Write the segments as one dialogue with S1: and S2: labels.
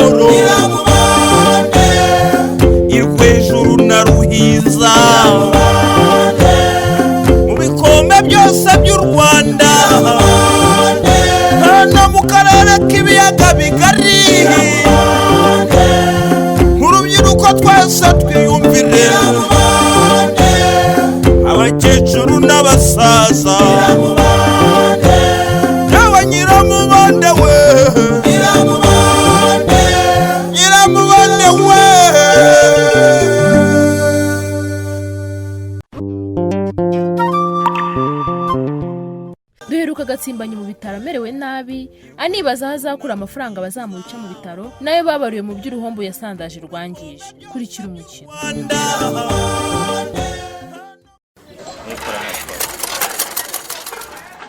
S1: amahoro irwejuru na ruhiza mu bikombe byose by'u Rwanda no mu karere k'ibiyaga bigari nk'urubyiruko twese twiyumvire abakecuru n'abasaza yewe nyiramubande we nyiramubande we.
S2: duheruka Gatsimbanye mu bitaro amerewe nabi anibaza aho azakura amafaranga bazamuca mu bitaro nayo babariwe mu by'uruhombo yasandaje rwangije. Kurikira umukino.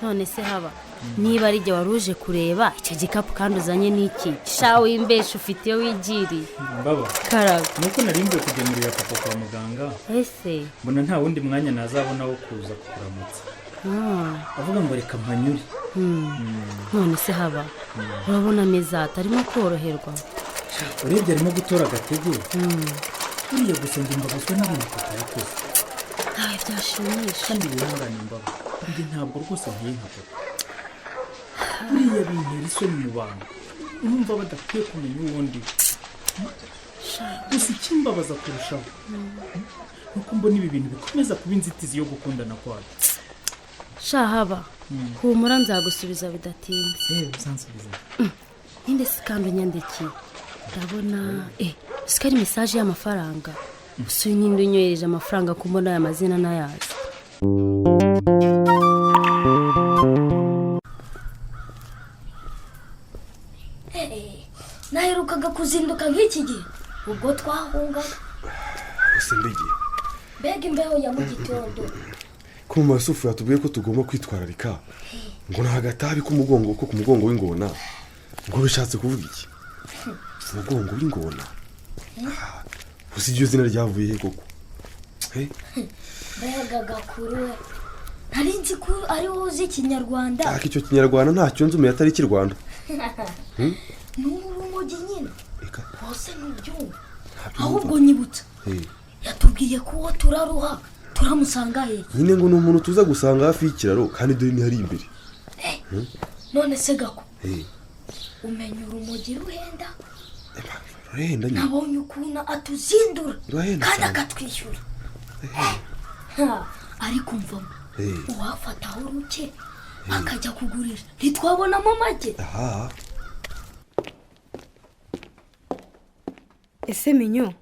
S3: none se haba niba ari jye waruje kureba icyo gikapu kandi uzanye n'iki shawe imbesha ufite iyo wigiriye
S4: baba
S3: karaga
S4: nuko narimbuye kugemurira papa kwa muganga
S3: ese
S4: mbona nta wundi mwanya nazabona wo kuza kukuramutsa avuga ngo reka mpanyure.
S3: none se haba urabona ameza atarimo koroherwa
S4: urebye arimo gutora agatege buriya gusa njye mbabazwa n'abantu papa yakoze
S3: ntawe byashimisha
S4: kandi wihangane mbaba njye ntabwo rwose nkiye nka papa buriya bintera isoni mu bantu numva badakwiye kumenya uwundi gusa ikimbabaza kurushaho nuko mbona ibi bintu bikomeza kuba inzitizi yo gukundana kwacu.
S3: shahaba humura nzagusubiza bidatinze.
S4: uzansubiza
S3: ninde se kandi unyandikiye ndabona sikari message y'amafaranga gusa ninde unyohereje amafaranga kumbona aya mazina nayazi.
S5: naherukaga kuzinduka nk'iki gihe ubwo twahungaga
S6: gusa ndigiye
S5: mbega imbeho ya mu gitondo
S6: ko mu masufu yatubwiye ko tugomba kwitwararika ngo nta gatabi k'umugongo ko ku mugongo w'ingona ngo bishatse kuvuga iki umugongo w'ingona gusa iryo zina ryavuye he koko
S5: mbega gakuru we ntari nzi ko ari wowe uzi ikinyarwanda
S6: ariko icyo kinyarwanda ntacyo nzi umenye atari ikirwanda
S5: ni urumogi nyine bose ntubyumva ahubwo nyibutsa yatubwiye ko uwo turaruha turamusanga he
S6: nyine ngo ni umuntu tuza gusanga hafi y'ikiraro kandi dore ni hari imbere.
S5: none se gako umenya urumogi ruhenda nabonye ukuntu atuzindura kandi akatwishyura ariko mvamo uwafataho ruke akajya kugurisha ntitwabonamo make.
S7: ese minyo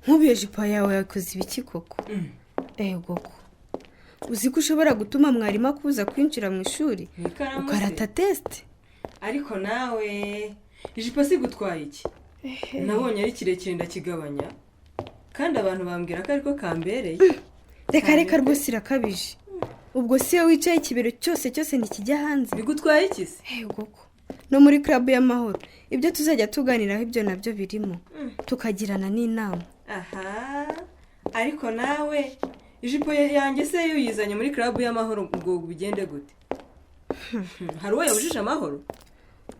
S7: nk'ubiye jipo yawe yakoze ibiki koko koko uzi ko ushobora gutuma mwarimu akubuza kwinjira mu ishuri ukarata tesite
S8: ariko nawe ijipo si gutwaye iki nabonye ari kirekire ndakigabanya kandi abantu bambwira ko ariko kambereye.
S7: reka rwose irakabije ubwo si iyo wicaye ikibero cyose ntikijya hanze
S8: bigutwaye iki se
S7: koko no muri club y'amahoro ibyo tuzajya tuganiraho ibyo nabyo birimo tukagirana n'inama.
S8: ariko nawe ijipo yanjye se iyo uyizanye muri club y'amahoro ubwo bigende gute hari uwo yabujije amahoro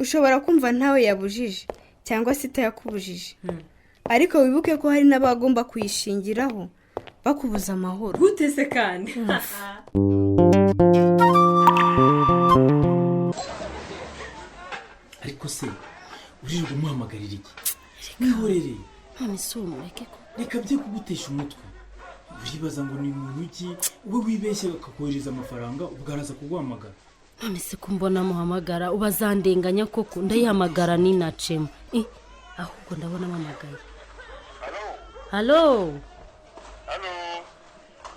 S7: ushobora kumva ntawe yabujije cyangwa se itayakubujije ariko wibuke ko hari n'abagomba kuyishingiraho bakubuza amahoro.
S8: gute se kandi
S4: ariko se urijwe umuhamagarira iki mwihorere
S3: none se umureke ko
S4: reka bye kugutesha umutwe uribaza ngo ni muntu ki ube wibeshye bakakohereza amafaranga ubwaraza kuguhamagara.
S3: none se ko mbona muhamagara ubazandenganya koko ndayihamagara ninacemo ahubwo ndabona amamagaye. halo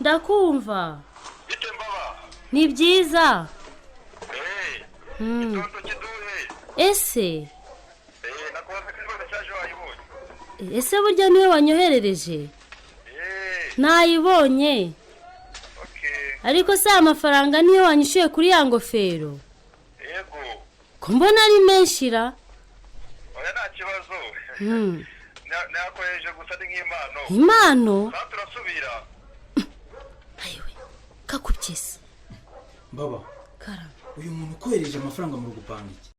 S3: ndakumva
S9: bite mbaba
S3: ni byiza
S9: itoto kiduhe
S3: ese
S9: nakubaza ko ikibazo cyaje wayibonye
S3: ese burya niwe wanyoherereje nayibonye ariko se amafaranga niyo wanyishyuye kuri ya ngofero
S9: yego
S3: ko mbona ari menshi ra
S9: oya nta kibazo nakohereje gusa ni nk'impano
S3: impano
S9: turasubira
S3: ayiwe kakubyese
S4: mbaba uyu muntu ukohereje amafaranga mu rugupanga iki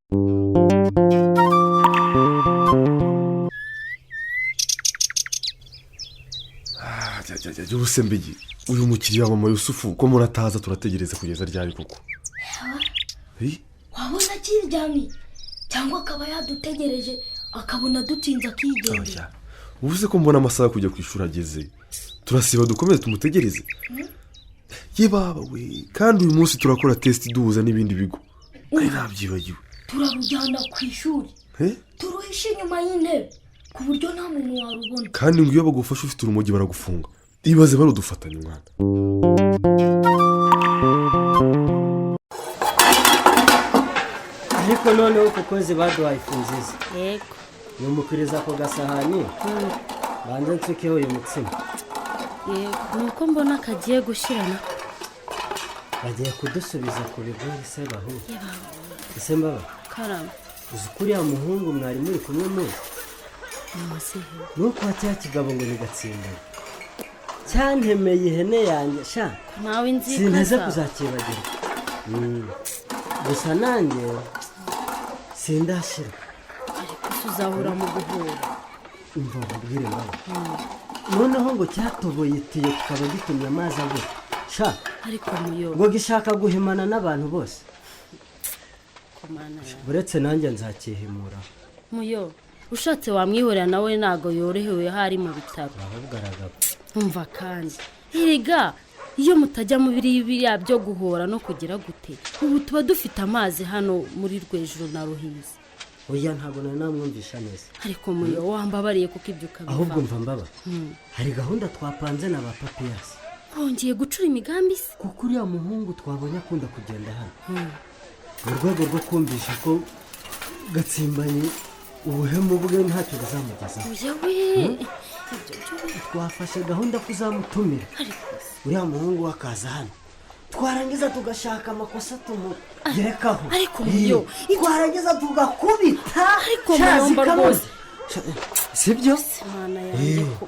S6: ubusembegi uyu mukiriya wa mama Yusufu ko murataza turategereza kugeza ryari koko
S5: wabona akiryamye cyangwa akaba yadutegereje akabona dutinze akigendera.
S6: ubuze ko mbona amasaha kujya ku ishuri ageze turasiba dukomeze tumutegereze. ye baba we kandi uyu munsi turakora test duhuza n'ibindi bigo ari nabyibagiwe.
S5: turarujyana ku ishuri turuhishe inyuma y'intebe ku buryo nta muntu warubona
S6: kandi ngo iyo bagufashe ufite urumogi baragufunga. ibaze barudufatanya umwana.
S10: ariko noneho kuko zibaduhaye ifu nziza
S3: yego
S10: numukiriza ako gasahani banze nsukeho uyu mutsima.
S3: yego nuko mbona kagiye gushirana
S10: bagiye kudusubiza ku bigori se bahu ese mbaba
S3: karama
S10: uzi kuriya muhungu mwari muri kumwe muzi nuko cya kigabo ngo nigatsimbana cyantemeye ihene yanjye sha
S3: nawe nzika
S10: sineze kuzakibagirwa. gusa nanjye sindashira
S3: ariko tuzahura mu guhura
S10: umva mbwire mbaba noneho ngo cyatoboye itiyo tukaba gitumye amazi abura sha
S3: ariko muyo
S10: ngo gishaka guhimana n'abantu bose
S3: komana
S10: uretse nanjye nzakihimura.
S3: muyo ushatse wamwihorera nawe ntago yorohewe hari mu bitaro
S10: ahubwo
S3: umva kandi iriga iyo mutajya mu biriya byo guhora no kugira gute ubu tuba dufite amazi hano muri Rwejuru na Ruhizi.
S10: oya ntabwo namwumvisha neza
S3: ariko muyo wambabariye kuko ibyo ukabiva
S10: ahubwo mva mbaba hari gahunda twapanze na ba Papiyasi
S3: wongeye gucura imigambi se
S10: kuko uriya muhungu twabonye akunda kugenda hano mu rwego rwo kumvisha ko gatsimbanye ubuhemu bwe ntacyo buzamugezaho.
S3: yewe
S10: twafashe gahunda kuzamutumira uriya muhungu wakaza hano twarangiza tugashaka amakosa tumugerekaho
S3: ariko muyo
S10: twarangiza tugakubita
S3: ariko muyomba rwose
S10: sibyo
S3: imana yanjye ko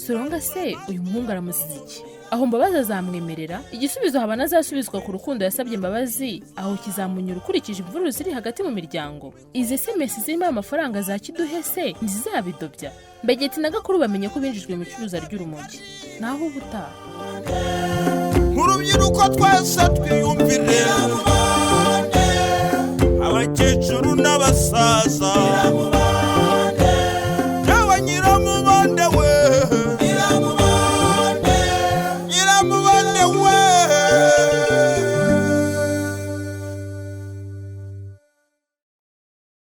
S2: Soronga se uyu muhungu aramusize iki? Aho Mbabazi azamwemerera igisubizo habana azasubizwa ku rukundo yasabye Mbabazi aho kizamunyura ukurikije imvururu ziri hagati mu miryango. Izi SMS zirimo amafaranga za Kiduhe se ntizabidobya. Mbegeti na Gakuru bamenye ko binjijwe mu curuza ry'urumogi. Naho ubutaha
S1: urubyiruko twese twiyumvire abakecuru n'abasaza